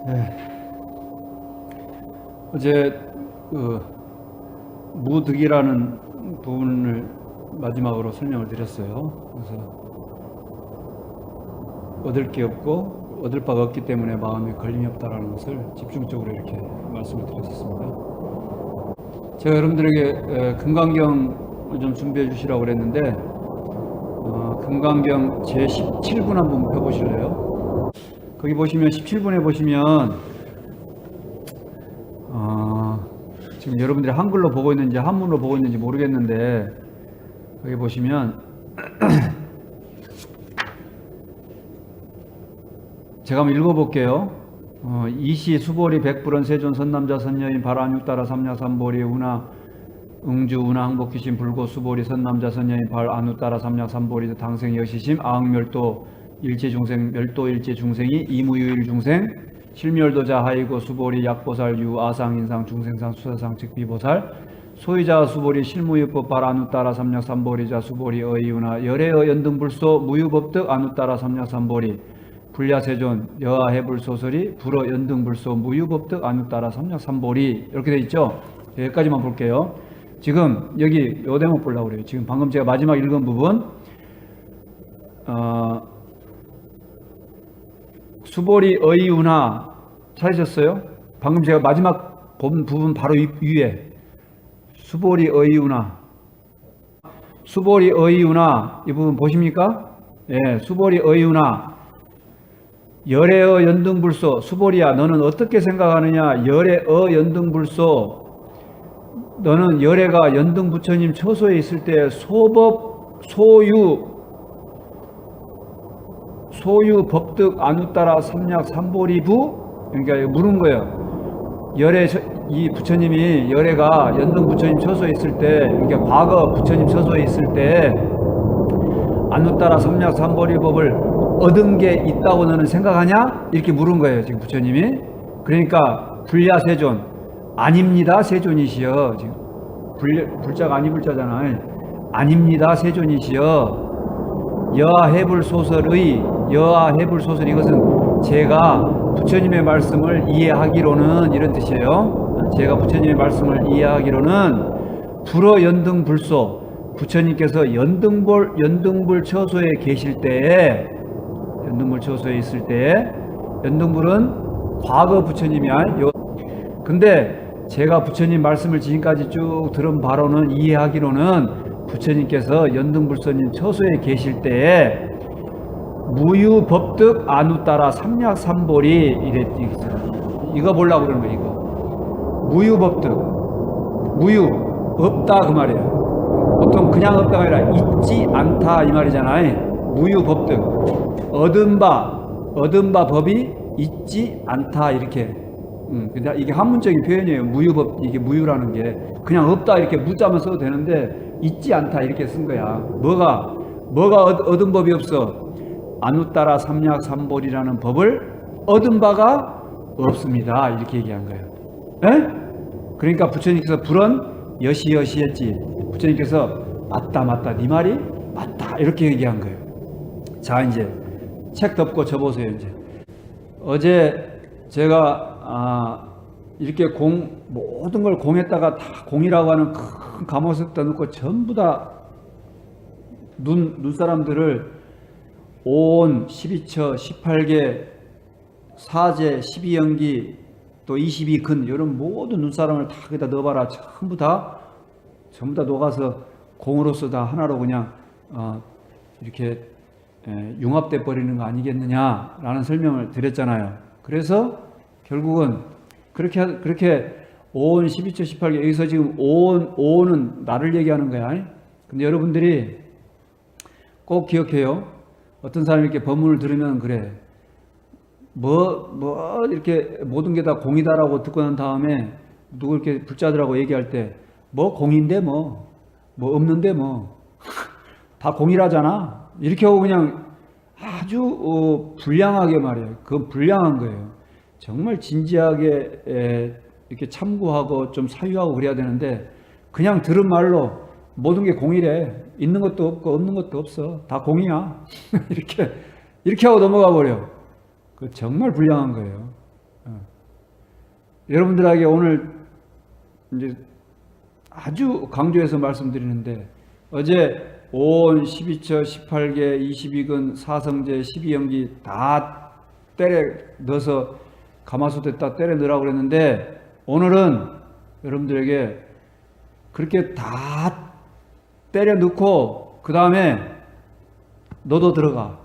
네. 어제 무득이라는 부분을 마지막으로 설명을 드렸어요. 그래서 얻을 게 없고 얻을 바가 없기 때문에 마음에 걸림이 없다라는 것을 집중적으로 이렇게 말씀을 드렸었습니다. 제가 여러분들에게 금강경을 좀 준비해 주시라고 그랬는데 금강경 제17분 한번 펴보실래요? 거기 보시면 17분에 보시면 지금 여러분들이 한글로 보고 있는지 한문으로 보고 있는지 모르겠는데 여기 보시면 제가 한번 읽어볼게요. 이시 수보리 백불원 세존 선남자 선여인 발안육따라 삼약삼보리 운하 응주 운하 항복귀신 불고 수보리 선남자 선여인 발안우따라 삼약삼보리 당생 여시심 아흥멸도 일체중생 멸도 일체중생이 이무유일 중생 실멸도자 하이고 수보리 약보살 유 아상인상 중생상 수사상 즉비보살 소유자 수보리 실무유법 발안우따라 삼약삼보리자 수보리 어이유나 열애어 연등불소 무유법득 안우따라 삼약삼보리 불야세존 여하해불소설이 불어 연등불소 무유법득 안우따라 삼약삼보리 이렇게 되어 있죠. 여기까지만 볼게요. 지금 여기 요 대목 보려고 그래요. 지금 방금 제가 마지막 읽은 부분 수보리 어이운하 찾으셨어요? 방금 제가 마지막 본 부분 바로 위에 수보리 어이운하 수보리 어이운하 이 부분 보십니까? 예, 수보리 어이운하 열애어 연등불소 수보리야 너는 어떻게 생각하느냐 열애어 연등불소 너는 열애가 연등부처님 처소에 있을 때 소법 소유 법득 안우따라 삼약삼보리부 그러니까 물은 거예요. 열애 이 부처님이 열애가 연등부처님 처소에 있을 때 그러니까 과거 부처님 처소에 있을 때 안우따라 삼약삼보리법을 얻은 게 있다고 너는 생각하냐? 이렇게 물은 거예요. 지금 부처님이. 그러니까 불야세존 아닙니다. 세존이시여. 지금 불자가 아니 불자잖아요. 아닙니다. 세존이시여. 여하해불소설의 여하해불소설 이것은 제가 부처님의 말씀을 이해하기로는 이런 뜻이에요. 제가 부처님의 말씀을 이해하기로는 불어 연등불소 부처님께서 연등불 처소에 계실 때에 연등불 처소에 있을 때에 연등불은 과거 부처님이 근데 제가 부처님 말씀을 지금까지 쭉 들은 바로는 이해하기로는 부처님께서 연등불소님 처소에 계실 때에 무유법득 안우따라 삼약삼보리 이거 보려고 그러는 거예요. 이거 무유법득 무유 없다 그 말이에요. 보통 그냥 없다가 아니라 있지 않다 이 말이잖아요. 무유법득 얻은 바 법이 있지 않다 이렇게. 근데 이게 한문적인 표현이에요. 무유법 이게 무유라는 게 그냥 없다 이렇게 무자만 써도 되는데 있지 않다 이렇게 쓴 거야. 뭐가 얻은 법이 없어. 안우따라 삼약삼보리라는 법을 얻은 바가 없습니다. 이렇게 얘기한 거예요. 에? 그러니까 부처님께서 불언 여시했지. 부처님께서 맞다 네 말이 맞다 이렇게 얘기한 거예요. 자 이제 책 덮고 접으세요. 이제 어제 제가 이렇게 모든 걸 공에다가 다 공이라고 하는 큰 감옥에다 넣고 전부 다 눈사람들을 온 12처 18개 사제 12연기 또 22근 이런 모든 눈사람을 다 거기다 넣어봐라. 전부 다 녹아서 공으로서 다 하나로 그냥 이렇게 융합돼 버리는 거 아니겠느냐라는 설명을 드렸잖아요. 그래서 결국은 그렇게 온 12처 18개 여기서 지금 오는 나를 얘기하는 거야. 근데 여러분들이 꼭 기억해요. 어떤 사람이 이렇게 법문을 들으면 그래. 이렇게 모든 게 다 공이다라고 듣고 난 다음에 누구 이렇게 불자들하고 얘기할 때 공인데 없는데 다 공이라잖아. 이렇게 하고 그냥 아주 불량하게 말해요. 그건 불량한 거예요. 정말 진지하게 이렇게 참고하고 좀 사유하고 그래야 되는데 그냥 들은 말로 모든 게 공이래. 있는 것도 없고 없는 것도 없어. 다 공이야. 이렇게 하고 넘어가 버려. 그 정말 불량한 거예요. 여러분들에게 오늘 이제 아주 강조해서 말씀드리는데, 어제 온 12처, 18개, 22근, 사성제, 12연기 다 때려 넣어서 가마솥에다 때려 넣으라고 그랬는데, 오늘은 여러분들에게 그렇게 다 때려 넣고 그 다음에 너도 들어가.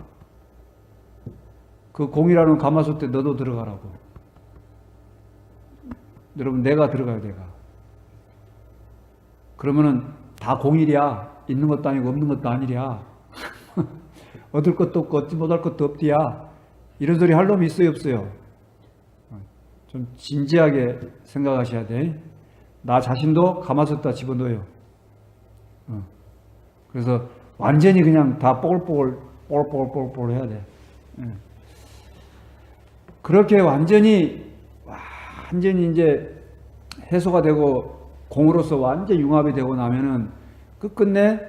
그 공이라는 가마솥에 너도 들어가라고. 여러분, 내가 들어가야 내가. 그러면은 다 공일이야. 있는 것도 아니고 없는 것도 아니랴. 얻을 것도 없고 얻지 못할 것도 없디야. 이런 소리 할 놈이 있어요, 없어요? 좀 진지하게 생각하셔야 돼. 나 자신도 가마솥에다 집어넣어요. 그래서 완전히 그냥 다 뽀글뽀글 해야 돼. 그렇게 완전히 이제 해소가 되고 공으로서 완전 융합이 되고 나면은 끝끝내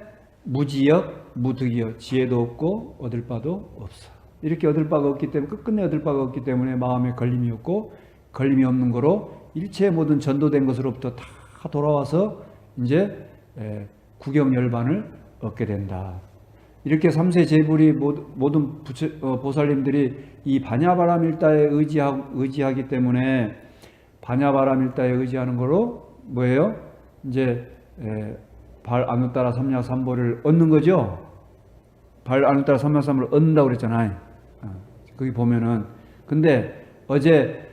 무지역, 무득이역, 지혜도 없고 얻을 바도 없어. 이렇게 얻을 바가 없기 때문에, 끝끝내 얻을 바가 없기 때문에 마음에 걸림이 없고, 걸림이 없는 거로 일체의 모든 전도된 것으로부터 다 돌아와서 이제 구경열반을 얻게 된다. 이렇게 삼세 제불이 모든 보살님들이 이 반야바라밀다에 의지하기 때문에, 반야바라밀다에 의지하는 거로 뭐예요? 이제 발 아누따라 삼야삼보를 얻는 거죠. 발 아누따라 삼야삼보를 얻는다고 그랬잖아요. 거기 보면은. 근데 어제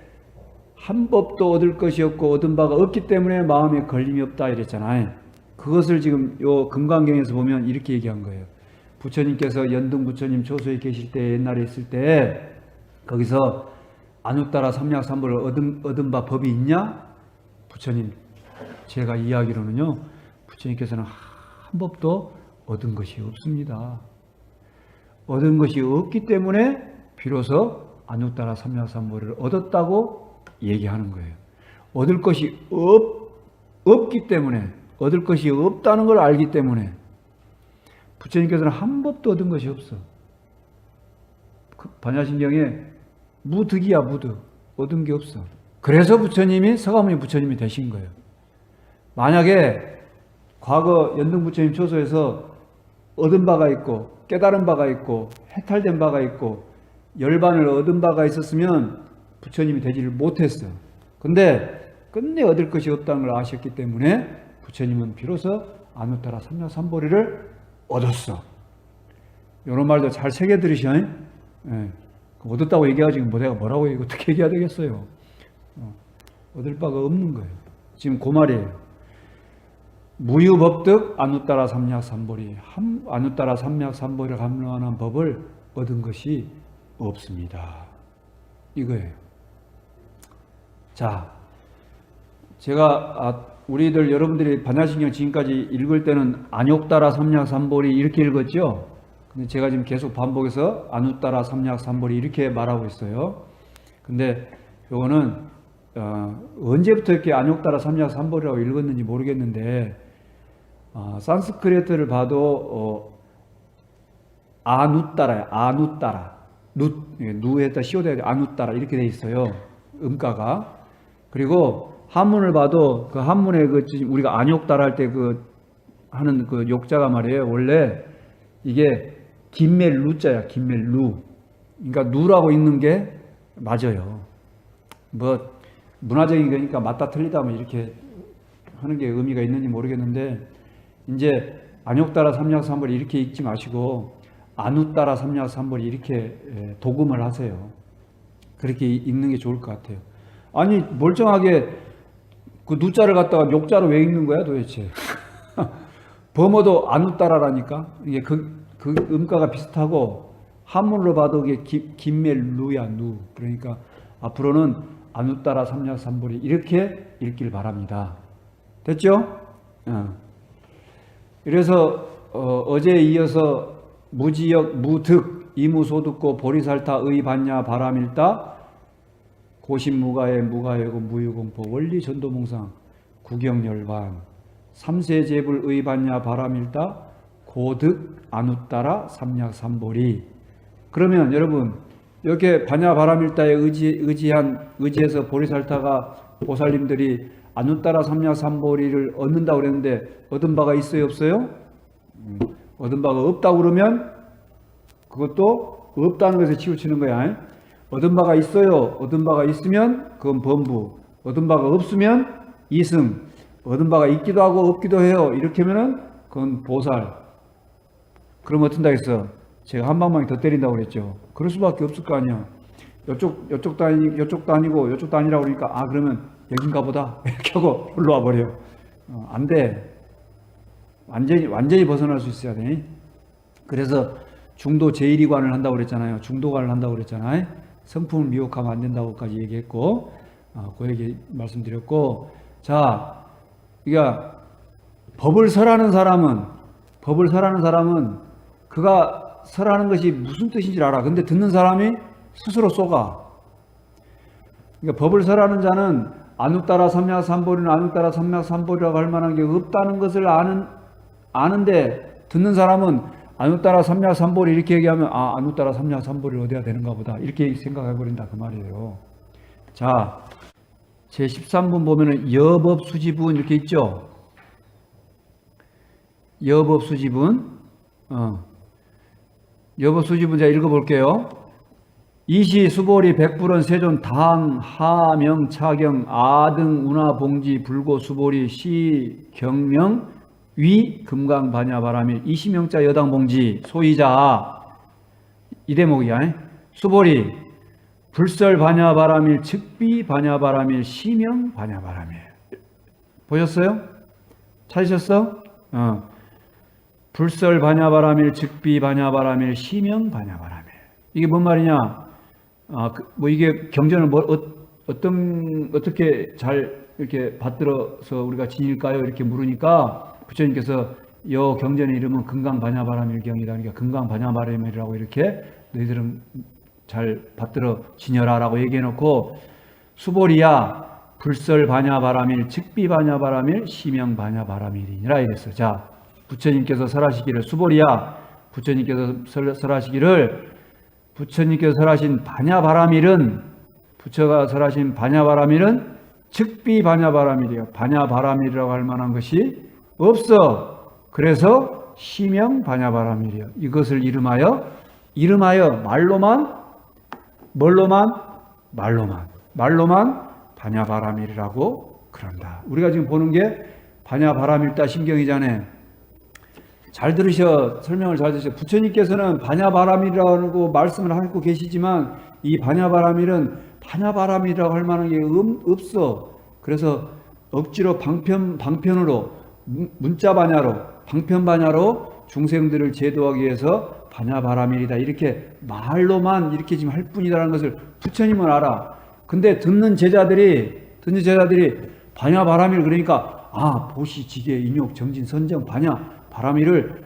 한 법도 얻을 것이 없고 얻은 바가 없기 때문에 마음에 걸림이 없다 이랬잖아요. 그것을 지금 요 금강경에서 보면 이렇게 얘기한 거예요. 부처님께서 연등 부처님 초소에 계실 때, 옛날에 있을 때 거기서 아누따라 삼약삼보를 얻은 바 법이 있냐? 부처님, 제가 이야기로는요, 부처님께서는 한 법도 얻은 것이 없습니다. 얻은 것이 없기 때문에 비로소 아누따라 삼약삼보를 얻었다고 얘기하는 거예요. 얻을 것이 없기 때문에, 얻을 것이 없다는 걸 알기 때문에 부처님께서는 한 법도 얻은 것이 없어. 그 반야신경에 무득이야, 무득. 얻은 게 없어. 그래서 부처님이 서가모니 부처님이 되신 거예요. 만약에 과거 연등 부처님 초소에서 얻은 바가 있고 깨달은 바가 있고 해탈된 바가 있고 열반을 얻은 바가 있었으면 부처님이 되지를 못했어. 근데 끝내 얻을 것이 없다는 걸 아셨기 때문에 부처님은 비로소 아누따라 삼야삼보리를 얻었어. 이런 말도 잘 새겨 들으셔. 예. 얻었다고 얘기하지 내가 뭐라고 어떻게 얘기해야 되겠어요. 얻을 바가 없는 거예요. 지금 그 말이에요. 무유법득 아누따라 삼약삼보리, 아누따라 삼약삼보리를 감로하는 법을 얻은 것이 없습니다. 이거예요. 자, 제가 우리들 여러분들이 반야신경 지금까지 읽을 때는 안욕따라 삼약삼보리 이렇게 읽었죠. 근데 제가 지금 계속 반복해서 아누따라 삼약삼보리 이렇게 말하고 있어요. 근데 요거는 언제부터 이렇게 안욕따라 삼약삼보리라고 읽었는지 모르겠는데, 산스크리트를 봐도 아누따라야. 아누따라. 누에다 시오대야 아누따라 이렇게 돼 있어요. 음가가. 그리고 한문을 봐도 그 한문에 우리가 안욕따라 할 때 하는 그 욕자가 말이에요. 원래 이게 김멜루자야. 김멜루. 그러니까 누라고 읽는 게 맞아요. 뭐 문화적인 거니까 맞다 틀리다 뭐 이렇게 하는 게 의미가 있는지 모르겠는데, 이제 안욕따라 삼약삼보리 이렇게 읽지 마시고 아누따라 삼약삼보리 이렇게 도금을 하세요. 그렇게 읽는 게 좋을 것 같아요. 아니 멀쩡하게 그 누자를 갖다가 욕자로 왜 읽는 거야 도대체? 범어도 아누따라라니까. 이게 그 음가가 비슷하고 한문으로 봐도 이게 김멜루야 누. 그러니까 앞으로는 아누따라 삼약삼보리 이렇게 읽길 바랍니다. 됐죠? 그래서 어제에 이어서 무지역, 무득, 이무소득고 보리살타, 의반야, 바라밀다, 고신무가의 무가여고 무유공포, 원리전도몽상, 구경열반, 삼세제불, 의반야, 바라밀다, 고득, 아누따라, 삼약삼보리. 그러면 여러분 이렇게 반야 바라밀다에 의지해서 보리살타가 보살님들이 아누따라 삼야삼보리를 얻는다고 그랬는데 얻은 바가 있어요, 없어요? 얻은 바가 없다고 그러면 그것도 없다는 것에 치우치는 거야. 얻은 바가 있어요. 얻은 바가 있으면 그건 범부. 얻은 바가 없으면 이승. 얻은 바가 있기도 하고 없기도 해요. 이렇게 하면은 그건 보살. 그럼 어떤다 했어? 제가 한 방망이 더 때린다고 그랬죠. 그럴 수밖에 없을 거 아니야. 요쪽도 아니고 요쪽도 아니라고 그러니까 아 그러면 여긴가 보다 이렇게 하고 올라와 버려. 안 돼. 완전히 벗어날 수 있어야 돼. 그래서 중도 제1이관을 한다고 그랬잖아요. 중도관을 한다고 그랬잖아요. 성품을 미혹하면 안 된다고까지 얘기했고 그 얘기 말씀드렸고 자 그러니까 법을 설하는 사람은 그가 설하는 것이 무슨 뜻인지 알아. 근데 듣는 사람이 스스로 쏘가. 그러니까 법을 설하는 자는 아누따라 삼야삼보리는 아누따라 삼야삼보리라고 할 만한 게 없다는 것을 아는데 듣는 사람은 아누따라 삼야삼보리 이렇게 얘기하면 아 아누따라 삼야삼보리를 얻어야 되는가 보다 이렇게 생각해 버린다 그 말이에요. 자 제13분 보면은 여법수지분 이렇게 있죠. 여법수지분 여법수지분 제가 읽어볼게요. 이시 수보리 백불원 세존 당 하명 차경 아등 운하 봉지 불고 수보리 시 경명 위 금강 반야 바라밀 이시명자 여당 봉지 소이자 이 대목이야. 수보리 불설 반야 바라밀 즉비 반야 바라밀 시명 반야 바라밀 보셨어요? 찾으셨어? 불설 반야 바라밀 즉비 반야 바라밀 시명 반야 바라밀 이게 뭔 말이냐? 뭐 이게 경전을 어떻게 잘 이렇게 받들어서 우리가 지닐까요? 이렇게 물으니까 부처님께서 여 경전의 이름은 금강반야바라밀경이다. 그러니까 금강반야바라밀이라고 이렇게 너희들은 잘 받들어 지녀라라고 얘기해놓고 수보리야 불설반야바라밀 즉비반야바라밀 시명반야바라밀이니라 이랬어. 자 부처님께서 설하시기를 수보리야 부처님께서 설하신 부처가 설하신 반야바라밀은 즉비반야바라밀이에요. 반야바라밀이라고 할 만한 것이 없어. 그래서 시명 반야바라밀이요. 이것을 이름하여 말로만 반야바라밀이라고 그런다. 우리가 지금 보는 게 반야바라밀다 심경이잖아요. 잘 들으셔. 설명을 잘 들으셔. 부처님께서는 반야바라밀이라고 말씀을 하고 계시지만 이 반야바라밀은 반야바라밀이라고 할 만한 게 없어. 그래서 억지로 방편으로 문자 반야로 방편 반야로 중생들을 제도하기 위해서 반야바라밀이다 이렇게 말로만 이렇게 지금 할 뿐이다라는 것을 부처님은 알아. 근데 듣는 제자들이 반야바라밀 그러니까 아 보시 지계 인욕 정진 선정 반야바라밀을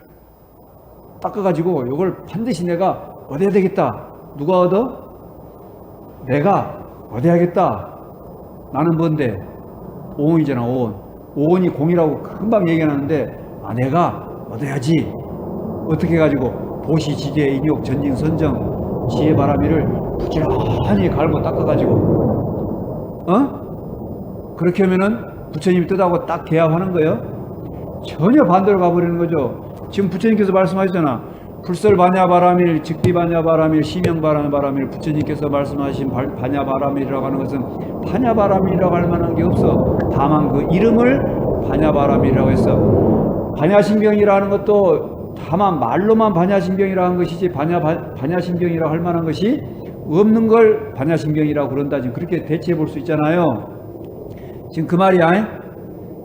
닦아가지고 이걸 반드시 내가 얻어야 되겠다. 누가 얻어? 내가 얻어야겠다. 나는 뭔데? 오온이잖아. 오온이 공이라고 금방 얘기하는데 내가 얻어야지. 어떻게 해가지고 보시지계 인욕 전진 선정 지혜바라밀을 부지런히 갈고 닦아가지고 그렇게 하면은 부처님이 뜻하고 딱 개합하는 거예요. 전혀 반대로 가버리는 거죠. 지금 부처님께서 말씀하셨잖아. 불설반야바라밀 즉비반야바라밀 시명반야바라밀 부처님께서 말씀하신 반야바라밀이라고 하는 것은 반야바라밀이라고 할 만한 게 없어. 다만 그 이름을 반야바라밀이라고 했어. 반야신경이라는 것도 다만 말로만 반야신경이라는 것이지 반야신경이라고 할 만한 것이 없는 걸 반야신경이라고 그런다. 지금 그렇게 대체해 볼 수 있잖아요. 지금 그 말이야.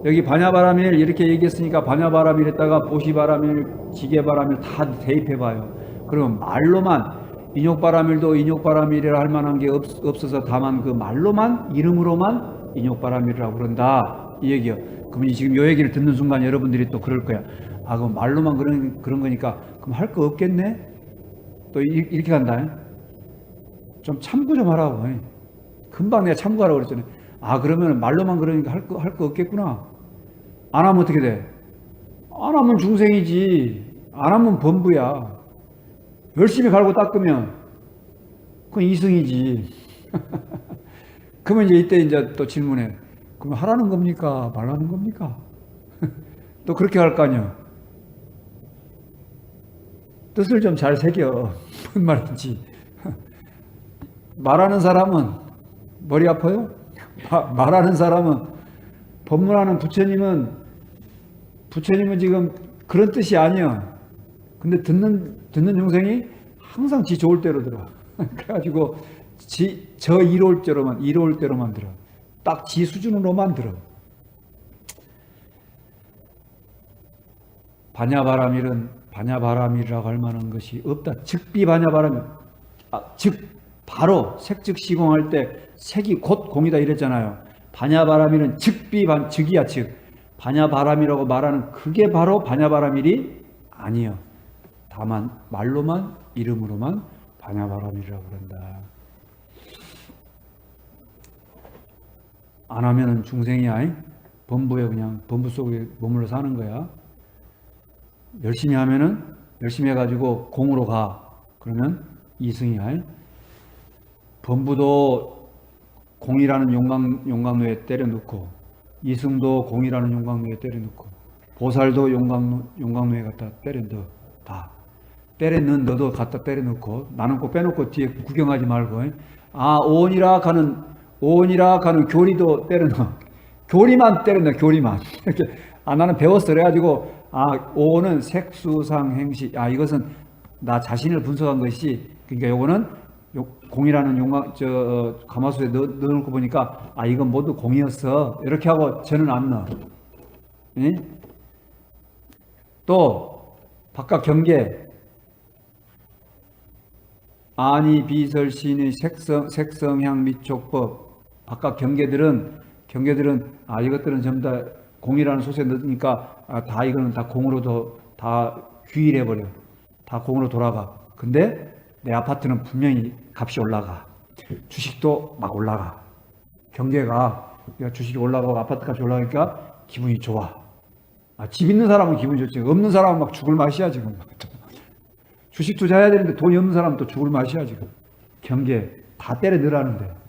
여기 반야바라밀 이렇게 얘기했으니까 반야바라밀 했다가 보시바라밀, 지게바라밀 다 대입해봐요. 그러면 말로만 인욕바라밀도 인욕바라밀이라 할 만한 게 없어서 다만 그 말로만 이름으로만 인욕바라밀이라고 그런다 이 얘기요. 그러면 지금 이 얘기를 듣는 순간 여러분들이 또 그럴 거야. 그럼 말로만 그런 거니까 그럼 할 거 없겠네? 또 이렇게 간다. 좀 참고 좀 하라고. 금방 내가 참고하라고 그랬잖아요. 그러면 말로만 그러니까 할 거 없겠구나. 안 하면 어떻게 돼? 안 하면 중생이지. 안 하면 범부야. 열심히 갈고 닦으면 그건 이승이지. 그러면 이제 이때 이제 또 질문해. 그럼 하라는 겁니까? 말라는 겁니까? 또 그렇게 할 거 아니야. 뜻을 좀 잘 새겨. 뭔 말인지. 말하는 사람은 머리 아파요? 말하는 사람은 법문하는 부처님은 지금 그런 뜻이 아니야. 근데 듣는 영생이 항상 지 좋을 대로 들어. 그래가지고 저 이로울 대로만 들어. 딱 지 수준으로만 들어. 반야바라밀이라고 할 만한 것이 없다. 즉비 반야바라밀. 즉 바로 색즉 시공할 때 색이 곧 공이다 이랬잖아요. 반야바라밀은 즉이야 즉. 반야바라밀이라고 말하는 그게 바로 반야바라밀이 아니요. 다만 말로만 이름으로만 반야바라밀이라고 그런다. 안 하면은 중생이야. 범부에 그냥 범부 속에 머물러 사는 거야. 열심히 하면은 열심히 해가지고 공으로 가. 그러면 이승이야. 범부도 공이라는 용광로에 때려넣고 이승도 공이라는 용광로에 때려넣고 보살도 용광로에 갖다 때려넣어. 다 때려넣은 너도 갖다 때려넣고 나는 꼭 빼놓고 뒤에 구경하지 말고. 오온이라 하는 교리도 때려넣어. 교리만 때려넣어. 교리만. 이렇게 나는 배웠어. 그래가지고 오온은 색수상 행시. 이것은 나 자신을 분석한 것이, 그러니까 요거는 공이라는 가마솥에 넣어놓고 보니까 이건 모두 공이었어. 이렇게 하고 저는 안 넣어. 예? 또 바깥 경계 아니 비설신의 색성향 미촉법. 바깥 경계들은 이것들은 전부 다 공이라는 솥에 넣으니까 다 이거는 다 공으로도 다 귀일해버려. 다 공으로 돌아가. 근데 내 아파트는 분명히 값이 올라가. 주식도 막 올라가. 경계가 주식이 올라가고 아파트 값이 올라가니까 기분이 좋아. 집 있는 사람은 기분이 좋지. 없는 사람은 막 죽을 맛이야 지금. 주식 투자해야 되는데 돈이 없는 사람은 또 죽을 맛이야 지금. 경계 다 때려 넣으라는데.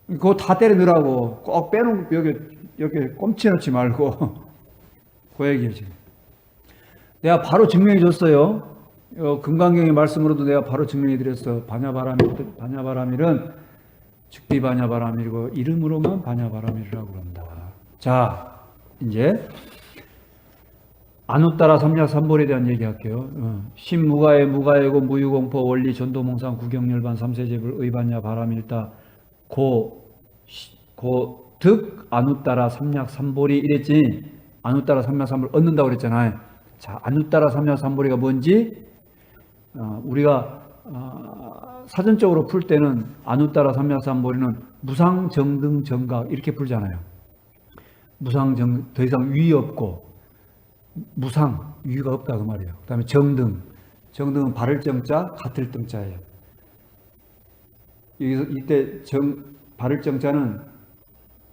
그거 다 때려 넣으라고. 꼭 빼놓고 여기 꼼치 넣지 말고. 그 얘기예요 지금. 내가 바로 증명해 줬어요. 금강경의 말씀으로도 내가 바로 증명해 드렸어. 반야바라밀은 즉비 반야바라밀이고 이름으로만 반야바라밀이라고 그런다. 자, 이제 안웃따라 삼약삼볼에 대한 얘기할게요. 신무가의 무가의고 무유공포 원리 전도몽상 구경열반 삼세제불 의반야 바라밀다 득 안웃따라 삼약삼볼이 이랬지. 안웃따라 삼약삼볼 얻는다고 그랬잖아요. 자, 안웃따라 삼약삼볼이가 뭔지 우리가 사전적으로 풀 때는 안웃따라 삼약삼볼이는 무상정등정각 이렇게 풀잖아요. 무상정 더 이상 위이 없고 무상 위가 없다 그 말이에요. 그 다음에 정등은 바를 정자 같을 등자예요. 이때 바를 정자는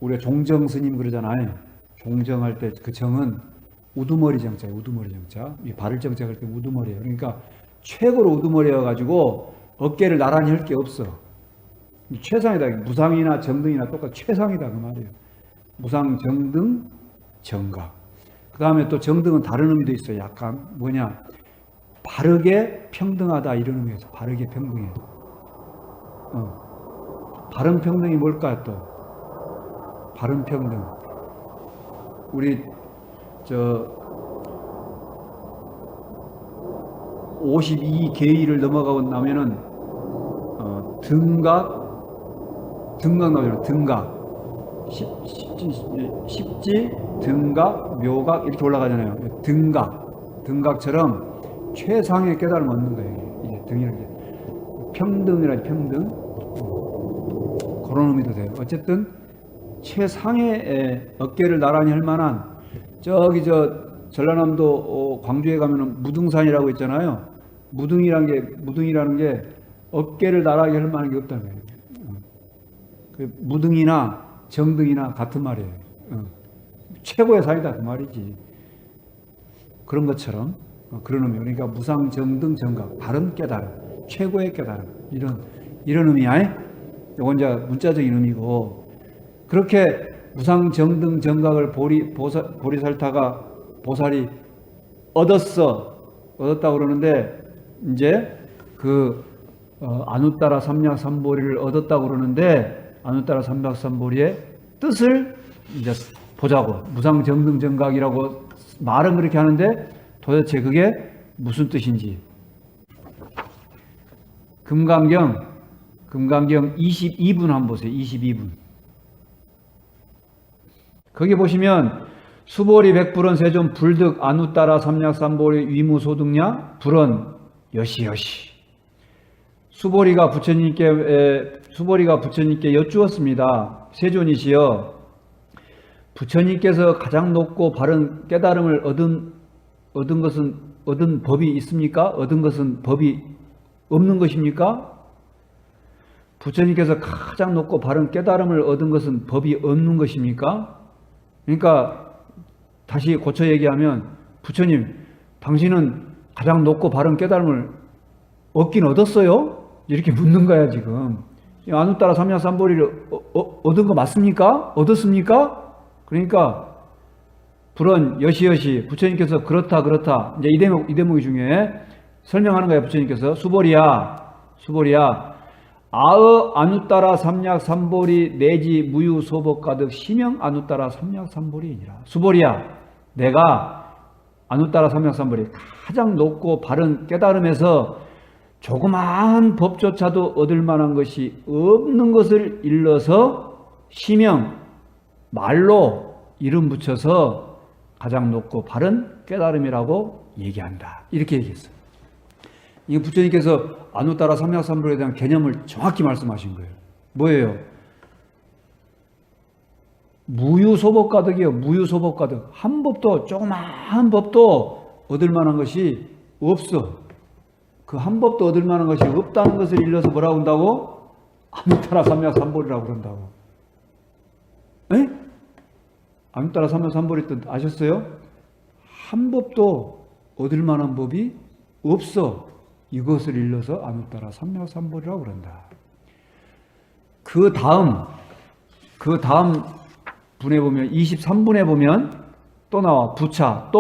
우리가 종정 스님 그러잖아요. 종정할 때 그 정은 우두머리 정자예요. 우두머리 정자. 이 바를 정자 할 때 우두머리예요. 그러니까 최고로 우두머리여 가지고 어깨를 나란히 할 게 없어. 최상이다. 무상이나 정등이나 똑같이 최상이다 그 말이에요. 무상 정등 정각. 그 다음에 또 정등은 다른 의미도 있어요. 약간 뭐냐, 바르게 평등하다 이런 의미에서 바르게 평등해. 바른 평등이 뭘까 또? 바른 평등. 우리 52계위를 넘어가고 나면은 등각 나오잖아요. 등각. 십지, 등각, 묘각 이렇게 올라가잖아요. 등각처럼 최상의 깨달음을 얻는 거예요. 이게 등이라는 게 평등이라지 평등. 그런 의미도 돼요. 어쨌든 최상의 어깨를 나란히 할 만한 전라남도 광주에 가면은 무등산이라고 있잖아요. 무등이라는 게 어깨를 나란히 할 만한 게 없다는 거예요. 무등이나 정등이나 같은 말이에요. 최고의 산이다 그 말이지. 그런 것처럼 그런 의미. 그러니까 무상 정등 정각 바른 깨달음 최고의 깨달음 이런 의미야. 요건 이제 문자적인 의미고, 그렇게 무상정등 정각을 보리살타가 보살이 얻었다고 그러는데, 이제 그 아누따라 삼략삼보리를 얻었다고 그러는데, 아누따라 삼략삼보리의 뜻을 이제 보자고. 무상정등 정각이라고 말은 그렇게 하는데 도대체 그게 무슨 뜻인지. 금강경 22분 한번 보세요. 22분. 거기 보시면 수보리 백불원 세존 불득 아누따라 삼략삼보리 위무소득냐 불원 여시여시. 수보리가 부처님께 여쭈었습니다. 세존이시여, 부처님께서 가장 높고 바른 깨달음을 얻은 법이 있습니까? 얻은 것은 법이 없는 것입니까? 부처님께서 가장 높고 바른 깨달음을 얻은 것은 법이 없는 것입니까? 그러니까 다시 고쳐 얘기하면, 부처님, 당신은 가장 높고 바른 깨달음을 얻긴 얻었어요? 이렇게 묻는 거야 지금. 아누따라 삼략삼보리를 얻은 거 맞습니까? 얻었습니까? 그러니까 불언 여시여시, 부처님께서 그렇다 이제 이 대목이 중요해. 설명하는 거야. 부처님께서 수보리야 아의 아누따라 삼략삼보리 내지 무유소법 가득 심형 아누따라 삼략삼보리이니라. 수보리야, 내가 아누따라 삼략삼보리 가장 높고 바른 깨달음에서 조그마한 법조차도 얻을 만한 것이 없는 것을 일러서 심형, 말로 이름 붙여서 가장 높고 바른 깨달음이라고 얘기한다. 이렇게 얘기했어요. 이게 부처님께서 아누따라 삼략삼보리에 대한 개념을 정확히 말씀하신 거예요. 뭐예요? 무유소법가득이에요. 무유소법가득. 한 법도, 조그마한 법도 얻을 만한 것이 없어. 그 한 법도 얻을 만한 것이 없다는 것을 일러서 뭐라고 한다고? 아누따라 삼략삼보리라고 그런다고. 에? 아누따라 삼략삼보리 뜻 아셨어요? 한 법도 얻을 만한 법이 없어. 이것을 일러서 아누따라 삼략삼보리라고 그런다. 그 다음 분에 보면 23분에 보면 또 나와. 부차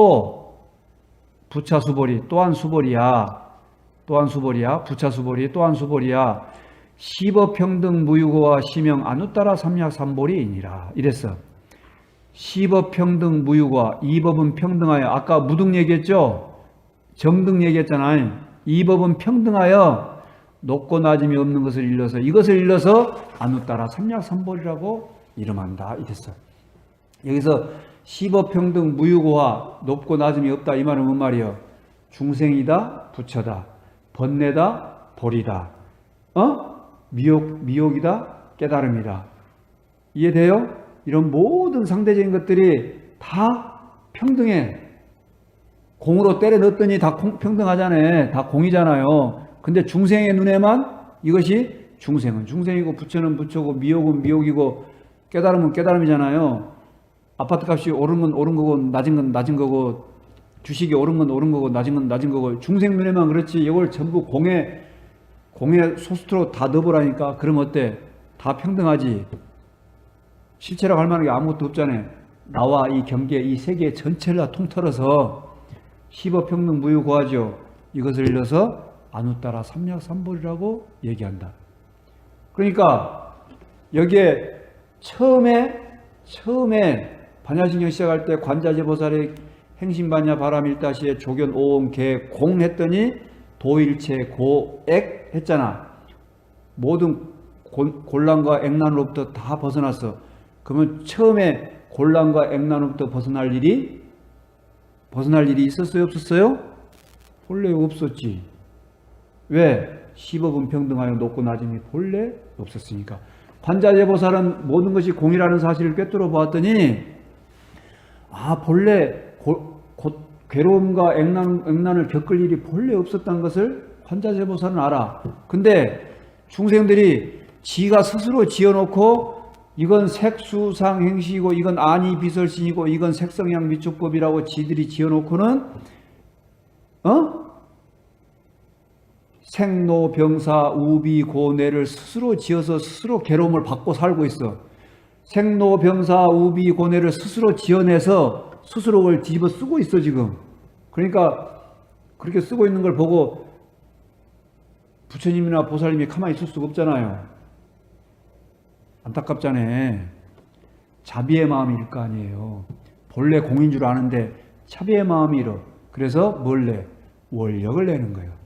수보리 또한 수보리야. 부차 수보리 또한 수보리야. 시법평등 무유고와 시명 아누따라 삼략삼보리이니라. 이랬어. 시법평등 무유고와, 이 법은 평등하여, 아까 무등 얘기했죠? 정등 얘기했잖아요. 이 법은 평등하여 높고 낮음이 없는 것을 일러서, 이것을 일러서 아누따라 삼략삼보리라고 이름한다. 이랬어. 여기서 시법평등 무유고와 높고 낮음이 없다, 이 말은 뭔 말이에요? 중생이다, 부처다, 번뇌다, 보리다, 미혹이다, 깨달음이다. 이해돼요? 이런 모든 상대적인 것들이 다 평등해. 공으로 때려 넣었더니 다 평등하잖아요. 다 공이잖아요. 근데 중생의 눈에만 이것이 중생은 중생이고, 부처는 부처고, 미혹은 미혹이고, 깨달음은 깨달음이잖아요. 아파트 값이 오른 건 오른 거고, 낮은 건 낮은 거고, 주식이 오른 건 오른 거고, 낮은 건 낮은 거고, 중생 눈에만 그렇지. 이걸 전부 공에 소스트로 다 넣어보라니까. 그럼 어때? 다 평등하지. 실체라고 할 만한 게 아무것도 없잖아요. 나와 이 경계, 이 세계 전체를 다 통틀어서 시법평등 무유고하죠. 이것을 일러서 아누따라 삼략삼보리라고 얘기한다. 그러니까 여기에 처음에 반야신경 시작할 때 관자재보살의 행심반야 바람일다시에 조견 오옴 개 공 했더니 도일체 고액 했잖아. 모든 곤란과 액난으로부터 다 벗어났어. 그러면 처음에 곤란과 액난으로부터 벗어날 일이 있었어요? 없었어요? 본래 없었지. 왜? 시법은 평등하여 높고 낮음이 본래 없었으니까. 관자재보살은 모든 것이 공이라는 사실을 꿰뚫어 보았더니, 본래 괴로움과 액난을 겪을 일이 본래 없었다는 것을 관자재보살은 알아. 근데 중생들이 지가 스스로 지어놓고, 이건 색수상행시이고, 이건 아니비설신이고, 이건 색성향미축법이라고 지들이 지어놓고는 생로병사 우비고뇌를 스스로 지어서 스스로 괴로움을 받고 살고 있어. 생로병사 우비고뇌를 스스로 지어내서 스스로 그걸 뒤집어 쓰고 있어 지금. 그러니까 그렇게 쓰고 있는 걸 보고 부처님이나 보살님이 가만히 있을 수가 없잖아요. 안타깝잖아요. 자비의 마음일 거 아니에요. 본래 공인 줄 아는데 자비의 마음이 일어. 그래서 뭘 내? 원력을 내는 거예요.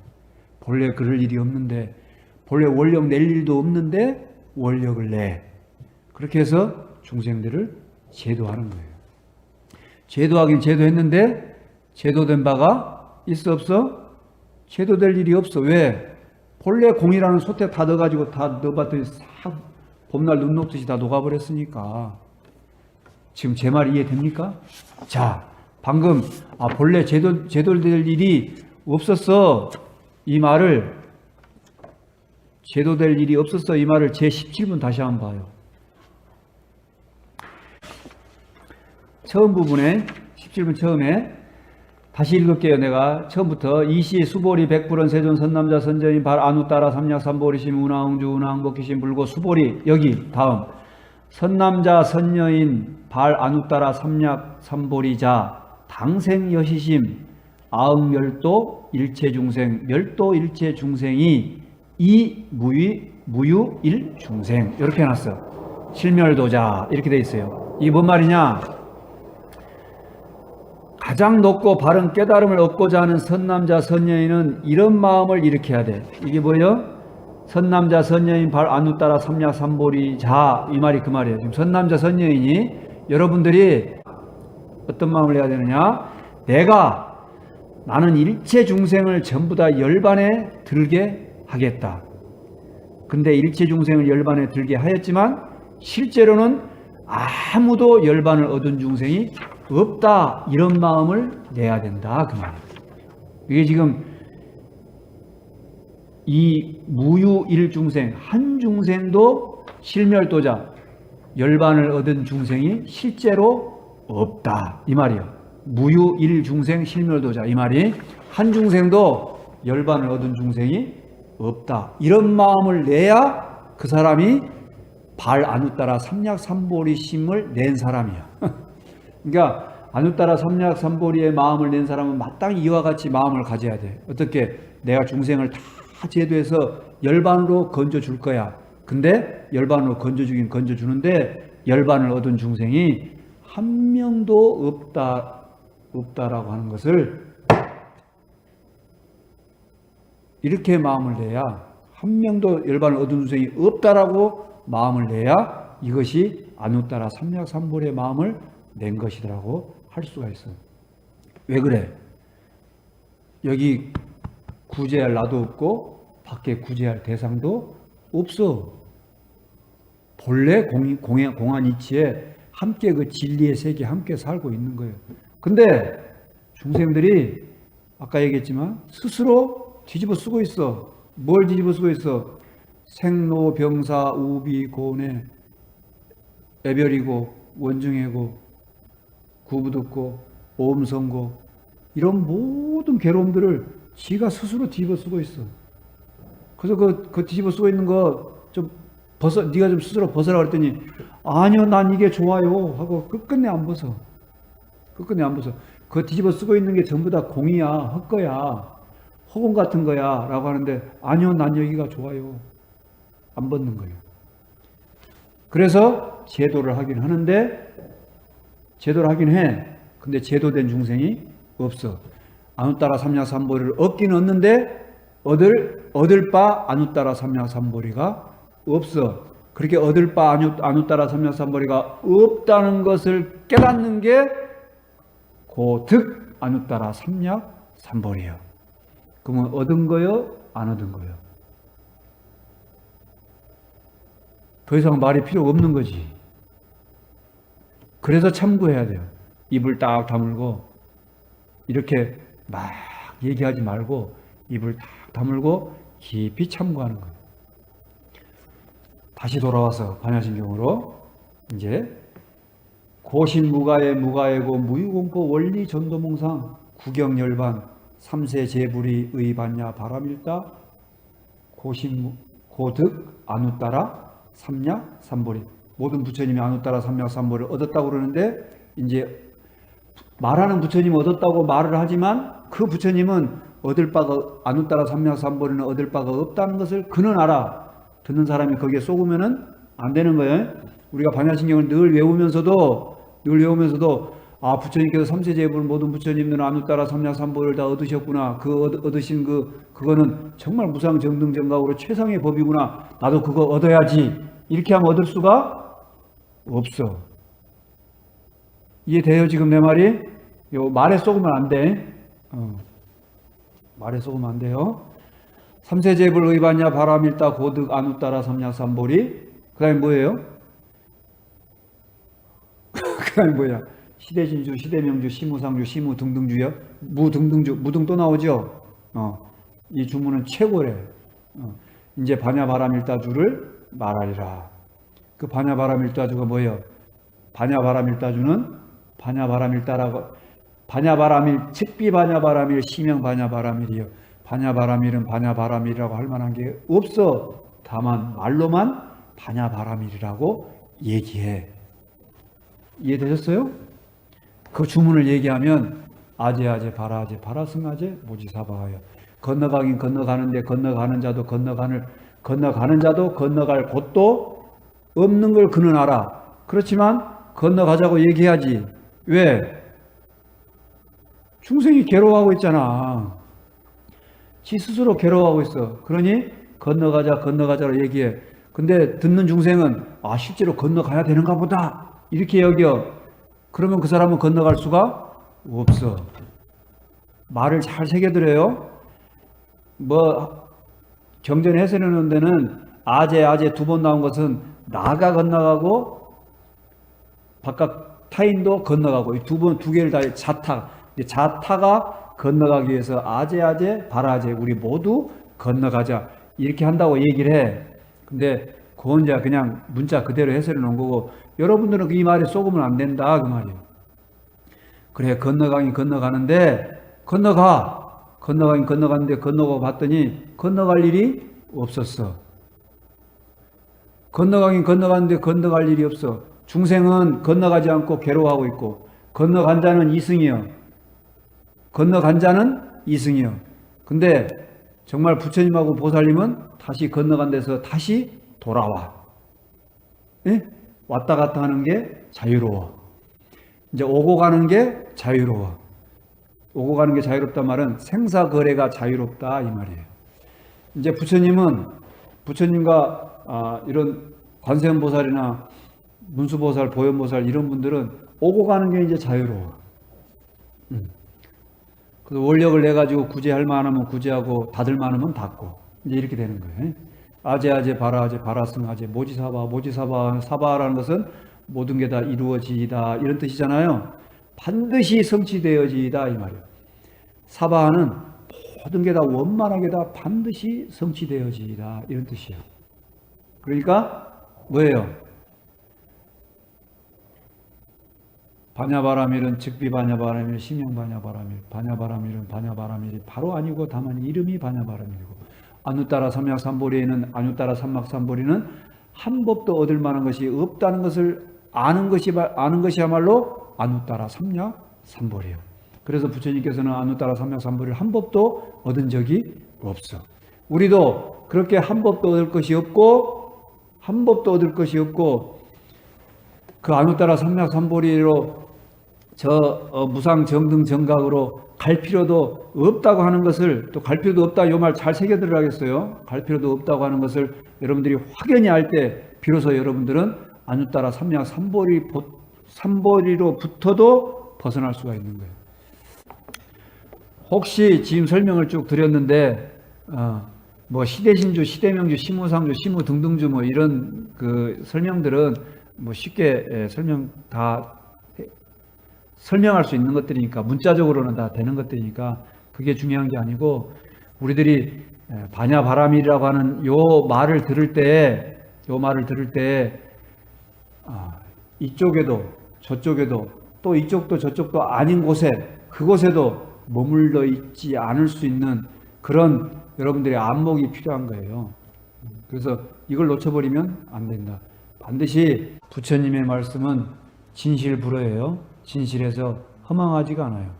본래 그럴 일이 없는데, 본래 원력 낼 일도 없는데 원력을 내. 그렇게 해서 중생들을 제도하는 거예요. 제도하긴 제도했는데 제도된 바가 있어 없어? 제도될 일이 없어. 왜? 본래 공이라는 솥에 다 넣어가지고 다 넣어봤더니 싹 봄날 눈 녹듯이 다 녹아버렸으니까. 지금 제 말 이해됩니까? 자, 방금 본래 제도될 일이 없었어. 이 말을 제도될 일이 없었어. 이 말을 제 17분 다시 한번 봐요. 처음 부분에 17분 처음에 다시 읽을게요. 내가 처음부터 이시 수보리 백불원 세존 선남자 선전인 발 안우 따라 삼약 삼보리심 운하응주 운하응복기심 불고 수보리 여기 다음 선남자 선녀인 발 안우 따라 삼약 삼보리자 당생 여시심 아응멸도 일체중생 멸도 일체중생이 이 무유 일중생 이렇게 해놨어. 실멸도자 이렇게 돼 있어요. 이게 뭔 말이냐? 가장 높고 바른 깨달음을 얻고자 하는 선남자 선녀인은 이런 마음을 일으켜야 돼. 이게 뭐예요? 선남자 선녀인 발 안우 따라 삼약 삼보리자 이 말이 그 말이에요. 지금 선남자 선녀인이 여러분들이 어떤 마음을 해야 되느냐? 나는 일체 중생을 전부 다 열반에 들게 하겠다. 근데 일체 중생을 열반에 들게 하였지만 실제로는 아무도 열반을 얻은 중생이 없다. 이런 마음을 내야 된다. 그 말이에요. 이게 지금 이 무유일중생 한 중생도 실멸도자 열반을 얻은 중생이 실제로 없다. 이 말이에요. 무유일중생 실멸도자 이 말이 한 중생도 열반을 얻은 중생이 없다. 이런 마음을 내야 그 사람이 발 안우 따라 삼약 삼보리심을 낸 사람이야. 그러니까 안우 따라 삼약 삼보리의 마음을 낸 사람은 마땅히 이와 같이 마음을 가져야 돼. 어떻게? 내가 중생을 다 제도해서 열반으로 건져줄 거야. 근데 열반으로 건져주긴 건져주는데 열반을 얻은 중생이 한 명도 없다라고 하는 것을 이렇게 마음을 내야 한 명도 열반을 얻은 중생이 없다라고 마음을 내야 이것이 안우 따라 삼약 삼보리의 마음을 낸 것이라고 할 수가 있어. 왜 그래? 여기 구제할 나도 없고 밖에 구제할 대상도 없어. 본래 공한 이치에 함께 그 진리의 세계에 함께 살고 있는 거예요. 근데 중생들이 아까 얘기했지만 스스로 뒤집어 쓰고 있어. 뭘 뒤집어 쓰고 있어? 생로병사 우비고뇌 애별이고 원중애고 구부듣고 오음선고 이런 모든 괴로움들을 지가 스스로 뒤집어 쓰고 있어. 그래서 그 뒤집어 쓰고 있는 거 좀 네가 좀 스스로 벗어라 그랬더니 아니요 난 이게 좋아요 하고 끝끝내 안 벗어. 끝끝내 안 벗어. 그 뒤집어 쓰고 있는 게 전부 다 공이야 헛거야 허공 같은 거야 라고 하는데 아니요 난 여기가 좋아요. 안 벗는 거예요. 그래서 제도를 하긴 하는데 제도를 하긴 해. 근데 제도된 중생이 없어. 안우 따라 삼약 삼보리를 얻긴 얻는데 얻을 바 안우 따라 삼약 삼보리가 없어. 그렇게 얻을 바 안우 따라 삼약 삼보리가 없다는 것을 깨닫는 게 고득 안우 따라 삼약 삼보리예요. 그러면 얻은 거요? 안 얻은 거요? 더 이상 말이 필요 없는 거지. 그래서 참고해야 돼요. 입을 딱 다물고 이렇게 막 얘기하지 말고 입을 딱 다물고 깊이 참고하는 거예요. 다시 돌아와서 반야심경으로 이제 고신무가의 무가의고 무유공포 원리 전도몽상 구경열반 삼세 제불이 의반야 바람일다 고신, 고득, 안우따라, 삼약, 삼보리. 모든 부처님이 안우따라, 삼약, 삼보리를 얻었다고 그러는데 이제 말하는 부처님이 얻었다고 말을 하지만 그 부처님은 얻을 바가 안우따라, 삼약, 삼보리는 얻을 바가 없다는 것을 그는 알아. 듣는 사람이 거기에 쏘으면은 안 되는 거예요. 우리가 반야신경을 늘 외우면서도 아, 부처님께서 삼세제불 모든 부처님들은 안우따라 삼약 삼보를 다 얻으셨구나. 그 얻으신 그거는 정말 무상정등정각으로 최상의 법이구나. 나도 그거 얻어야지. 이렇게 하면 얻을 수가 없어. 이해돼요 지금 내 말이? 요 말에 쏘으면 안 돼. 말에 쏘으면 안 돼요. 삼세제불 의반야 바라밀다 고득 안우따라 삼약 삼보리. 그 다음에 뭐예요? 그 다음에 뭐야? 시대신주, 시대명주, 시무상주, 시무등등주요. 무등등주, 무등 또 나오죠. 이 주문은 최고래. 이제 반야바라밀다주를 말하리라. 그 반야바라밀다주가 뭐예요? 반야바라밀다주는 반야바라밀다라고 반야바라밀, 측비 반야바라밀, 시명 반야바라밀이요. 반야바라밀은 반야바라밀이라고 할 만한 게 없어. 다만 말로만 반야바라밀이라고 얘기해. 이해되셨어요? 그 주문을 얘기하면 아제아제 바라아제 바라승아제 모지사바하여 건너가긴 건너가는데 건너가는 자도 건너가는 자도 건너갈 곳도 없는 걸 그는 알아. 그렇지만 건너가자고 얘기해야지. 왜? 중생이 괴로워하고 있잖아. 지 스스로 괴로워하고 있어. 그러니 건너가자로 얘기해. 근데 듣는 중생은 아 실제로 건너가야 되는가 보다 이렇게 여겨. 그러면 그 사람은 건너갈 수가 없어. 말을 잘 새겨들어요. 뭐 경전 해설하는 데는 아제 두 번 나온 것은 나가 건너가고 바깥 타인도 건너가고 두 개를 다 자타가 건너가기 위해서 아제 바라제 우리 모두 건너가자 이렇게 한다고 얘기를 해. 근데 그건 이제 그냥 문자 그대로 해설해 놓은 거고 여러분들은 이 말에 쏘으면 안 된다 그 말이에요. 그래 건너가긴 건너가는데 건너가긴 건너갔는데 건너가 봤더니 건너갈 일이 없었어. 건너가긴 건너갔는데 건너갈 일이 없어. 중생은 건너가지 않고 괴로워하고 있고 건너간 자는 이승이요. 근데 정말 부처님하고 보살님은 다시 건너간 데서 다시 돌아와. 예? 왔다 갔다 하는 게 자유로워. 이제 오고 가는 게 자유로워. 오고 가는 게 자유롭단 말은 생사거래가 자유롭다 이 말이에요. 이제 부처님과 이런 관세음보살이나 문수보살, 보현보살 이런 분들은 오고 가는 게 이제 자유로워. 그래서 원력을 내 가지고 구제할 만하면 구제하고 닫을 만하면 닫고 이제 이렇게 되는 거예요. 아제 바라아제 바라승아제 모지사바 사바라는 것은 모든 게 다 이루어지이다 이런 뜻이잖아요. 반드시 성취되어지이다 이 말이에요. 사바는 모든 게 다 원만하게 다 반드시 성취되어지이다 이런 뜻이에요. 그러니까 뭐예요? 반야바라밀은 즉비 반야바라밀, 심형 반야바라밀, 반야바라밀은 반야바라밀이 바로 아니고 다만 이름이 반야바라밀이고 안우따라 삼약 삼보리에는 안우따라 삼막 삼보리는 한 법도 얻을 만한 것이 없다는 것을 아는 것이야말로 안우따라 삼약 삼보리예요. 그래서 부처님께서는 안우따라 삼약 삼보리를 한 법도 얻은 적이 없어. 우리도 그렇게 한 법도 얻을 것이 없고 그 안우따라 삼약 삼보리로 무상 정등 정각으로 갈 필요도 없다고 하는 것을 또 갈 필요도 없다 이 말 잘 새겨들어야겠어요. 갈 필요도 없다고 하는 것을 여러분들이 확연히 알 때 비로소 여러분들은 안우따라 삼약 삼보리로부터도 벗어날 수가 있는 거예요. 혹시 지금 설명을 쭉 드렸는데 뭐 시대신주, 시대명주, 시무상주, 시무등등주 뭐 이런 그 설명들은 뭐 쉽게 설명할 수 있는 것들이니까 문자적으로는 다 되는 것들이니까 그게 중요한 게 아니고 우리들이 반야바라밀이라고 하는 요 말을 들을 때 이쪽에도 저쪽에도 또 이쪽도 저쪽도 아닌 곳에 그곳에도 머물러 있지 않을 수 있는 그런 여러분들의 안목이 필요한 거예요. 그래서 이걸 놓쳐버리면 안 된다. 반드시 부처님의 말씀은 진실불허예요. 진실에서 허망하지가 않아요.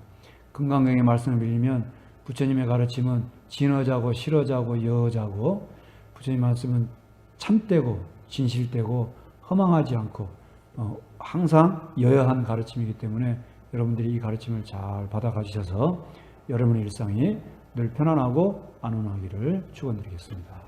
금강경의 말씀을 빌리면 부처님의 가르침은 진어자고 실어자고 여어자고, 부처님 말씀은 참되고 진실되고 허망하지 않고 항상 여여한 가르침이기 때문에 여러분들이 이 가르침을 잘 받아 가지셔서 여러분의 일상이 늘 편안하고 안온하기를 축원드리겠습니다.